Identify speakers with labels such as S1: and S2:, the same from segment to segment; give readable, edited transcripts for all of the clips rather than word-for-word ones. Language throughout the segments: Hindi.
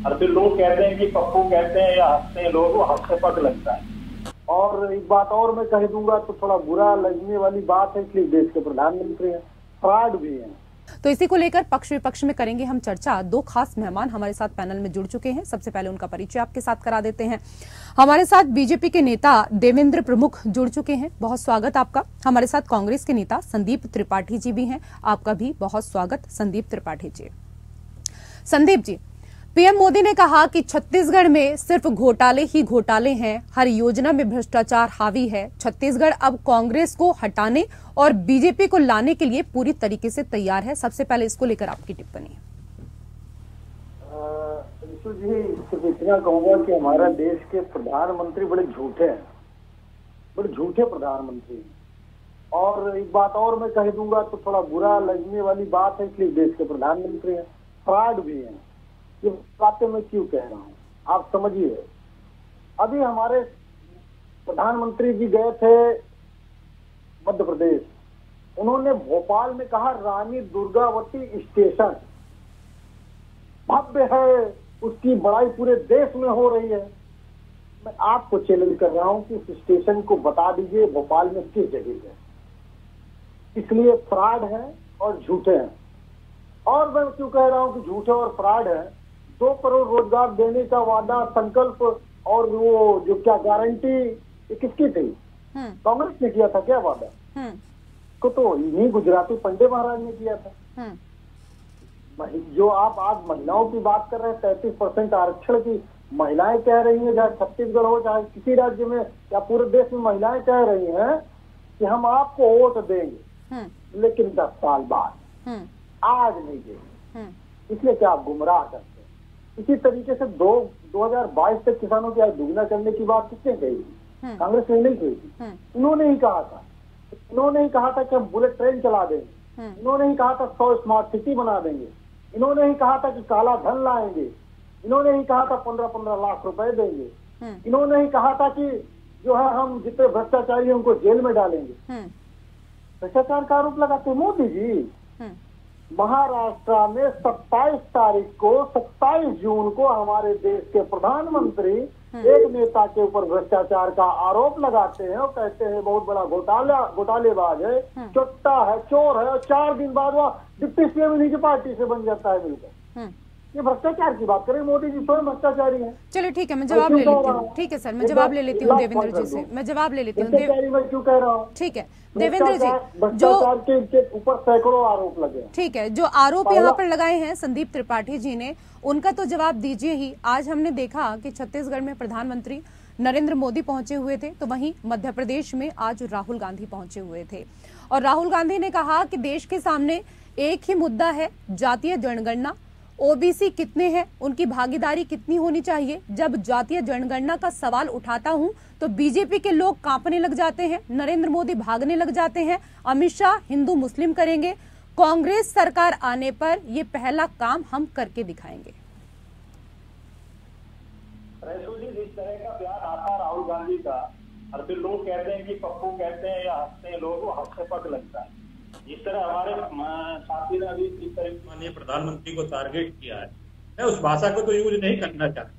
S1: और फिर लोग कहते हैं कि पप्पू कहते हैं या हंसते हैं लोग, वो हंसते पग लगता है। और एक बात और मैं कह दूंगा तो थोड़ा बुरा लगने वाली बात है, इसलिए देश के प्रधानमंत्री हैं, फ्रॉड भी हैं।
S2: तो इसी को लेकर पक्ष विपक्ष में करेंगे हम चर्चा। दो खास मेहमान हमारे साथ पैनल में जुड़ चुके हैं। सबसे पहले उनका परिचय आपके साथ करा देते हैं। हमारे साथ बीजेपी के नेता देवेंद्र प्रमुख जुड़ चुके हैं, बहुत स्वागत आपका। हमारे साथ कांग्रेस के नेता संदीप त्रिपाठी जी भी हैं, आपका भी बहुत स्वागत संदीप त्रिपाठी जी। संदीप जी, पीएम मोदी ने कहा कि छत्तीसगढ़ में सिर्फ घोटाले ही घोटाले हैं, हर योजना में भ्रष्टाचार हावी है। छत्तीसगढ़ अब कांग्रेस को हटाने और बीजेपी को लाने के लिए पूरी तरीके से तैयार है। सबसे पहले इसको लेकर आपकी टिप्पणी।
S1: ऋतु जी, सिर्फ इतना कहूंगा कि हमारा देश के प्रधानमंत्री बड़े झूठे हैं, बड़े झूठे प्रधानमंत्री हैं। और एक बात और मैं कह दूंगा तो थोड़ा बुरा लगने वाली बात है, इसलिए देश के प्रधानमंत्री हैं, फ्रॉड भी हैं। ये बातें मैं क्यों कह रहा हूँ आप समझिए। अभी हमारे प्रधानमंत्री जी गए थे मध्य प्रदेश, उन्होंने भोपाल में कहा रानी दुर्गावती स्टेशन भव्य है, उसकी बड़ाई पूरे देश में हो रही है। मैं आपको चैलेंज कर रहा हूं कि उस स्टेशन को बता दीजिए भोपाल में किस जगह है। इसलिए फ्रॉड है और झूठे हैं। और मैं क्यों कह रहा हूं कि झूठे और फ्रॉड है, 2 करोड़ रोजगार देने का वादा, संकल्प और वो जो क्या गारंटी, ये किसकी थी? कांग्रेस ने किया था क्या वादा? को तो इन्हीं गुजराती पंडे महाराज ने किया था। जो आप आज महिलाओं की बात कर रहे हैं, 33% आरक्षण की महिलाएं कह रही हैं, चाहे छत्तीसगढ़ हो चाहे किसी राज्य में या पूरे देश में महिलाएं कह रही हैं कि हम आपको वोट देंगे, लेकिन 10 साल बाद, आज नहीं देंगे। इसलिए क्या आप गुमराह करते हैं? इसी तरीके से 2022 तक किसानों की आय दुगना करने की बात किसने कही थी? कांग्रेस ने नहीं कही थी। इन्होंने ही कहा था, इन्होंने ही कहा था कि हम बुलेट ट्रेन चला देंगे, इन्होंने ही कहा था 100 स्मार्ट सिटी बना देंगे, इन्होंने ही कहा था कि काला धन लाएंगे, इन्होंने ही कहा था 15-15 लाख रुपए देंगे, इन्होंने ही कहा था कि जो है हम जितने भ्रष्टाचारी हैं उनको जेल में डालेंगे। भ्रष्टाचार का आरोप लगाते मोदी जी। महाराष्ट्र में 27 तारीख को, 27 जून को हमारे देश के प्रधानमंत्री एक नेता के ऊपर भ्रष्टाचार का आरोप लगाते हैं और कहते हैं बहुत बड़ा घोटालेबाज है, चोट्टा है, चोर है, और 4 दिन बाद वह डिप्टी सीएम इन्हीं की पार्टी से बन जाता है मिलकर। ये भ्रष्टाचार की बात करें, मोदी जी स्वयं भ्रष्टाचारी हैं।
S2: चलिए ठीक है, मैं जवाब ले लेती हूँ। ठीक है सर, मैं जवाब ले लेती हूँ देवेंद्र जी से, मैं जवाब ले लेती हूँ।
S1: मैं क्यों कह रहा हूँ?
S2: ठीक है देवेंद्र जी,
S1: भ्रष्टाचार के ऊपर सैकड़ों आरोप लगे।
S2: ठीक है, जो आरोप यहाँ पर लगाए हैं संदीप त्रिपाठी जी ने, उनका तो जवाब दीजिए ही। आज हमने देखा कि छत्तीसगढ़ में प्रधानमंत्री नरेंद्र मोदी पहुंचे हुए थे, तो वहीं मध्य प्रदेश में आज राहुल गांधी पहुंचे हुए थे और राहुल गांधी ने कहा कि देश के सामने एक ही मुद्दा है, जातीय जनगणना। ओबीसी कितने हैं, उनकी भागीदारी कितनी होनी चाहिए। जब जातीय जनगणना का सवाल उठाता हूं तो बीजेपी के लोग कांपने लग जाते हैं, नरेंद्र मोदी भागने लग जाते हैं। अमित शाह हिंदू मुस्लिम करेंगे, कांग्रेस सरकार आने पर ये पहला काम हम करके दिखाएंगे।
S1: जिस तरह का प्यार आता राहुल गांधी का, और फिर लोग कहते हैं कि पप्पू कहते हैं या हंसते हैं लोग, वो हंसते पग लगता है। जिस तरह हमारे साथी ने अभी इस तरह माननीय प्रधानमंत्री को टारगेट किया है, मैं उस भाषा को तो यूज नहीं करना चाहता।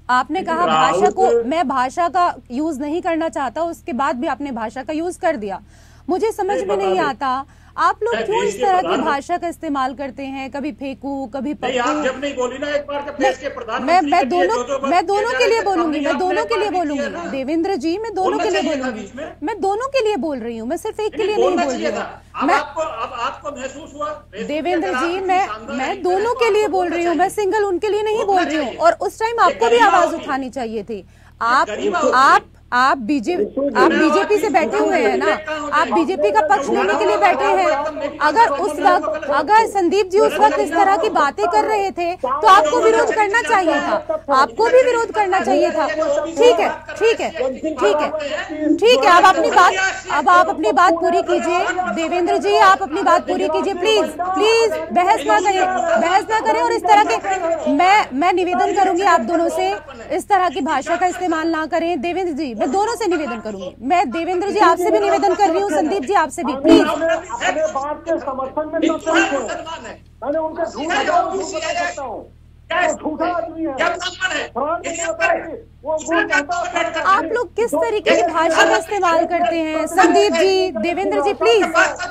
S2: आपने कहा भाषा को, मैं भाषा का यूज नहीं करना चाहता, उसके बाद भी आपने भाषा का यूज कर दिया। मुझे समझ में नहीं आता आप लोग क्यों इस तरह की भाषा का इस्तेमाल करते हैं, कभी फेंकू कभी पप्पू।
S1: आप जब नहीं बोली ना एक बार के देश के प्रधानमंत्री,
S2: मैं दोनों के लिए बोलूंगी, मैं दोनों के लिए बोलूंगी देवेंद्र जी, मैं दोनों के लिए बोलूंगी, मैं दोनों के लिए बोल रही हूँ, मैं सिर्फ एक के लिए नहीं बोल रही हूँ। मैं
S1: आपको महसूस हुआ
S2: देवेंद्र जी, मैं दोनों के लिए बोल रही हूँ, मैं सिंगल उनके लिए नहीं बोल रही हूँ। और उस टाइम आपको भी आवाज उठानी चाहिए थी। आप बीजेपी से बैठे हुए हैं ना, आप बीजेपी का पक्ष लेने के लिए बैठे हैं। अगर संदीप जी उस वक्त इस तरह की बातें कर रहे थे तो आपको विरोध करना चाहिए था, आपको भी विरोध करना चाहिए था। ठीक है ठीक है ठीक है ठीक है, अब आप अपनी बात पूरी कीजिए। देवेंद्र जी आप अपनी बात पूरी कीजिए प्लीज प्लीज, बहस ना करें। और इस तरह के मैं निवेदन करूंगी आप दोनों से, इस तरह की भाषा का इस्तेमाल ना करें। देवेंद्र जी, मैं दोनों से निवेदन करूंगी, मैं देवेंद्र जी आपसे भी निवेदन कर रही हूँ, संदीप जी आपसे भी प्लीज।
S1: अपने बात के समर्थन में मैंने उनका झूठ बता सकता हूँ। झूठा आदमी है।
S2: आप लोग किस तरीके की भाषा का इस्तेमाल करते हैं? संदीप जी, देवेंद्र जी, प्लीज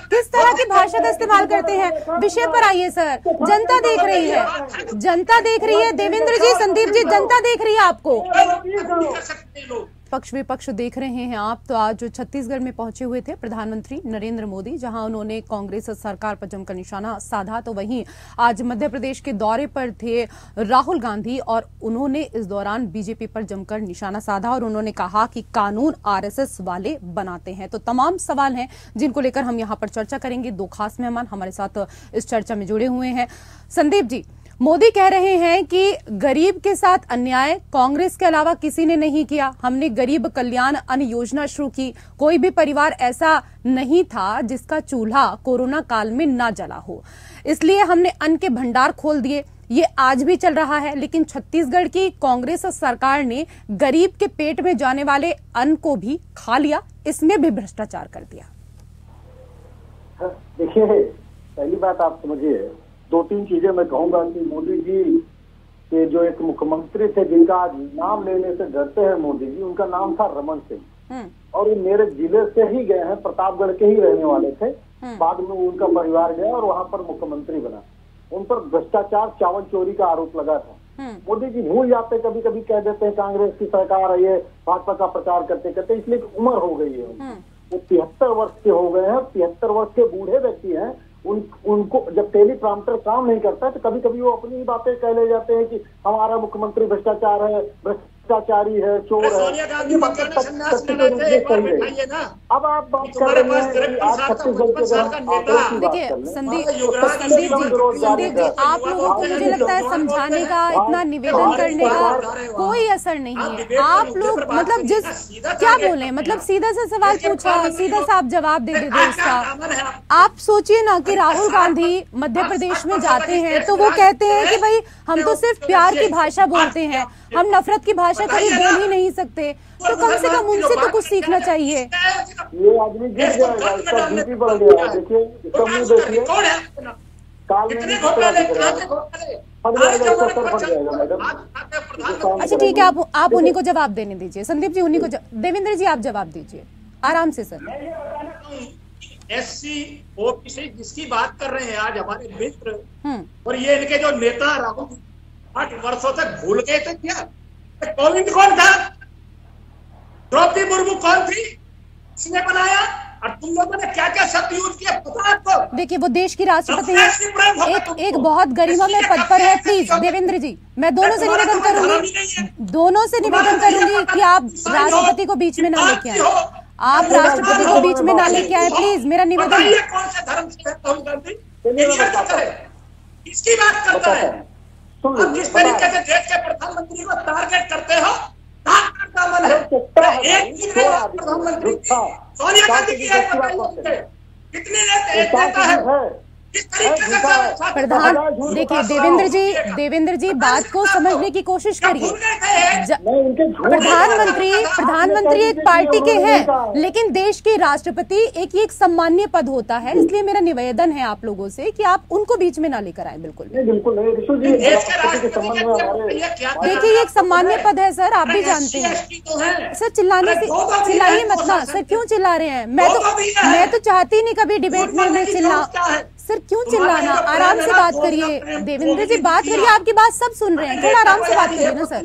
S2: किस तरह की भाषा का इस्तेमाल करते हैं? विषय पर आइए सर, जनता देख रही है, जनता देख रही है। देवेंद्र जी, संदीप जी, जनता देख रही है आपको। पक्ष विपक्ष देख रहे हैं आप। तो आज छत्तीसगढ़ में पहुंचे हुए थे प्रधानमंत्री नरेंद्र मोदी, जहां उन्होंने कांग्रेस सरकार पर जमकर निशाना साधा। तो वहीं आज मध्य प्रदेश के दौरे पर थे राहुल गांधी और उन्होंने इस दौरान बीजेपी पर जमकर निशाना साधा और उन्होंने कहा कि कानून आरएसएस वाले बनाते हैं। तो तमाम सवाल हैं जिनको लेकर हम यहां पर चर्चा करेंगे। दो खास मेहमान हमारे साथ इस चर्चा में जुड़े हुए हैं। संदीप जी, मोदी कह रहे हैं कि गरीब के साथ अन्याय कांग्रेस के अलावा किसी ने नहीं किया। हमने गरीब कल्याण अन्न योजना शुरू की। कोई भी परिवार ऐसा नहीं था जिसका चूल्हा कोरोना काल में ना जला हो, इसलिए हमने अन्न के भंडार खोल दिए। ये आज भी चल रहा है। लेकिन छत्तीसगढ़ की कांग्रेस सरकार ने गरीब के पेट में जाने वाले अन्न को भी खा लिया, इसमें भी भ्रष्टाचार कर दिया।
S1: देखिए, पहली बात आप समझिए, दो तीन चीजें मैं कहूंगा कि मोदी जी के जो एक मुख्यमंत्री थे जिनका आज नाम लेने से डरते हैं मोदी जी, उनका नाम था रमन सिंह और वो मेरे जिले से ही गए हैं, प्रतापगढ़ के ही रहने वाले थे। बाद में उनका परिवार गया और वहां पर मुख्यमंत्री बना। उन पर भ्रष्टाचार, चावल चोरी का आरोप लगा था। मोदी जी भूल जाते, कभी कभी कह देते हैं कांग्रेस की सरकार है ये, भाजपा का प्रचार करते करते, इसलिए उम्र हो गई है। वो 73 वर्ष के हो गए हैं। 73 वर्ष के बूढ़े व्यक्ति हैं। उनको जब टेलीप्रॉम्प्टर काम नहीं करता तो कभी कभी वो अपनी ही बातें कह ले जाते हैं कि हमारा मुख्यमंत्री भ्रष्टाचार है, भ्रष्टाचारी है, चोर है। अब आप बात कर रहे हैं कि आज छत्तीसगढ़ के
S2: देखिए संदीप जी, आप लोगों को मुझे लगता है समझाने का, इतना निवेदन करने का कोई असर नहीं है। आप लोग मतलब जिस क्या बोले, मतलब सीधा सा सवाल पूछा, सीधा सा आप जवाब दे देते उसका। आप सोचिए ना कि राहुल गांधी मध्य प्रदेश में जाते हैं तो वो कहते हैं कि भाई हम तो सिर्फ प्यार की भाषा बोलते हैं, हम नफरत की भाषा कभी बोल ही नहीं सकते। तो कम से कम उनसे तो कुछ सीखना चाहिए।
S1: ये आदमी गिर जाएगा, इसका बीपी बढ़ गया। देखिए, इसका मुंह देखिए, काल में
S2: अच्छा ठीक है, आप उन्हीं को जवाब देने दीजिए। संदीप जी उन्हीं को, देवेंद्र जी आप जवाब दीजिए आराम से सर।
S3: SC OBC जिसकी बात कर रहे हैं आज हमारे मित्र, और ये इनके जो नेता राहुल 8 वर्षों तक भूल गए थे क्या? कोविंद कौन था? द्रौपदी मुर्मू कौन थी? इसने बनाया। और तुम लोगों ने क्या क्या शब्द यूज किया पता है आपको?
S2: देखिए वो देश की राष्ट्रपति है, एक बहुत गरिमामय पद पर है। प्लीज देवेंद्र जी, मैं दोनों से निवेदन करूंगी कि आप राष्ट्रपति को बीच में ना लेके आए। आप राष्ट्रपति को बीच में ना लेके आए प्लीज, मेरा निवेदन है।
S3: कौन से धर्म से राहुल गांधी इसकी बात करता है? अब जिस तरीके से देश के प्रधानमंत्री को टारगेट करते हो, दामन है। एक प्रधानमंत्री सोनिया गांधी की कितनी नेता है?
S2: प्रधान देखिए देवेंद्र जी बात को समझने की कोशिश करिए। प्रधानमंत्री एक पार्टी के हैं, लेकिन देश के राष्ट्रपति एक सम्मान्य पद होता है। इसलिए मेरा निवेदन है आप लोगों से कि आप उनको बीच में ना लेकर आए। बिल्कुल देखिए ये एक सम्मान्य पद है सर, आप भी जानते हैं। सर चिल्लाइए मत ना सर, क्यों चिल्ला रहे हैं? मैं तो चाहती नहीं कभी डिबेट में चिल्ला। सर क्यों चिल्लाना, आराम से बात करिए। देवेंद्र जी बात करिए, आपकी बात सब सुन रहे हैं, थोड़ा आराम से बात करिए ना सर।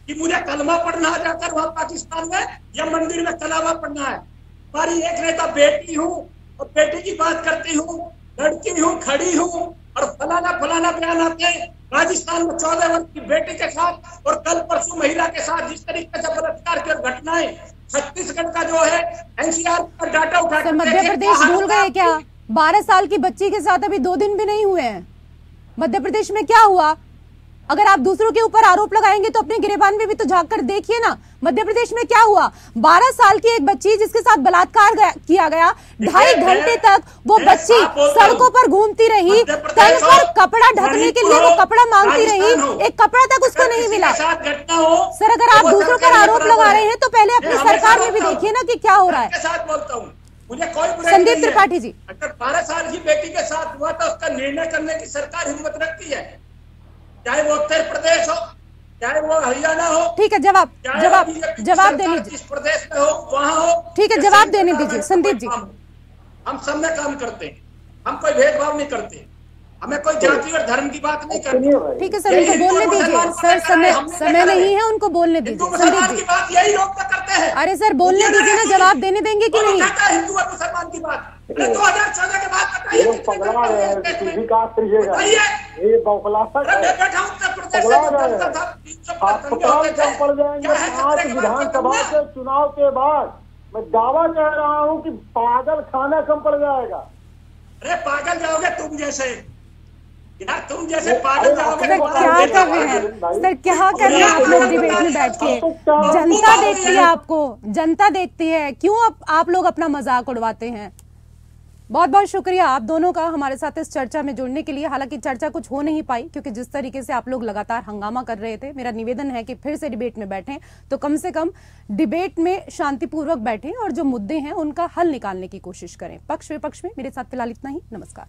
S3: कि मुझे कलमा पढ़ना आ जाकर वहाँ पाकिस्तान में या मंदिर में कलमा पढ़ना है। हमारी एक नेता बेटी हूँ और बेटी की बात करती हूँ, लड़की हूँ, खड़ी हूँ और फलाना बयान आते हैं। राजस्थान में 14 वर्ष की बेटी के साथ और कल परसों महिला के साथ जिस तरीके से बलात्कार की घटनाएं, छत्तीसगढ़ का जो है NCR पर डाटा उठा
S2: मध्य प्रदेश भूल गए क्या? 12 साल की बच्ची के साथ अभी 2 दिन भी नहीं हुए हैं। मध्य प्रदेश में क्या हुआ? अगर आप दूसरों के ऊपर आरोप लगाएंगे तो अपने गिरेबान में भी तो झांक कर देखिए ना, मध्य प्रदेश में क्या हुआ। 12 साल की एक बच्ची जिसके साथ बलात्कार किया गया, 2.5 घंटे तक वो बच्ची सड़कों पर घूमती रही, तन पर कपड़ा ढकने के लिए वो कपड़ा मांगती रही, एक कपड़ा तक उसको नहीं मिला। सर अगर आप दूसरों पर आरोप लगा रहे हैं तो पहले अपनी सरकार में भी देखिए ना कि क्या हो रहा है।
S3: मुझे कोई
S2: संदीप त्रिपाठी जी,
S3: अगर 12 साल की बेटी के साथ हुआ तो उसका निर्णय करने की सरकार हिम्मत रखती है। चाहे वो उत्तर प्रदेश हो, चाहे वो हरियाणा हो।
S2: ठीक है, जवाब दे लीजिए।
S3: जिस प्रदेश में हो वहाँ हो।
S2: ठीक है, जवाब देने दीजिए संदीप जी।
S3: हम सब में काम करते हैं, हम कोई भेदभाव नहीं करते, हमें कोई जाति और धर्म की बात नहीं करनी।
S2: ठीक है सर, उनको बोलने दीजिए सर, समय नहीं है, उनको बोलने दीजिए संदीप जी।
S3: बात यही लोग करते हैं।
S2: अरे सर बोलने दीजिए ना, जवाब देने देंगे कि नहीं?
S3: हिंदू और मुसलमान की बात 2014 के बाद बताइए।
S1: ये बौखला रहे हैं, विकास करिएगा। ये बौखला
S3: पड़ जाएंगे,
S1: 5 विधानसभा के चुनाव के बाद मैं दावा कह रहा हूँ कि पागल खाना कम पड़ जाएगा।
S3: अरे पागल जाओगे तुम जैसे यार, तुम जैसे पागल जाओगे।
S2: सर क्या कर रहे हैं सर, क्या कर रहे हैं आप लोग डिबेट में बैठ के? जनता देखती है आपको, जनता देखती है, क्यों आप लोग अपना मजाक उड़वाते हैं? बहुत बहुत शुक्रिया आप दोनों का हमारे साथ इस चर्चा में जुड़ने के लिए। हालांकि चर्चा कुछ हो नहीं पाई क्योंकि जिस तरीके से आप लोग लगातार हंगामा कर रहे थे। मेरा निवेदन है कि फिर से डिबेट में बैठें तो कम से कम डिबेट में शांतिपूर्वक बैठें और जो मुद्दे हैं उनका हल निकालने की कोशिश करें। पक्ष विपक्ष में मेरे साथ फिलहाल इतना ही। नमस्कार।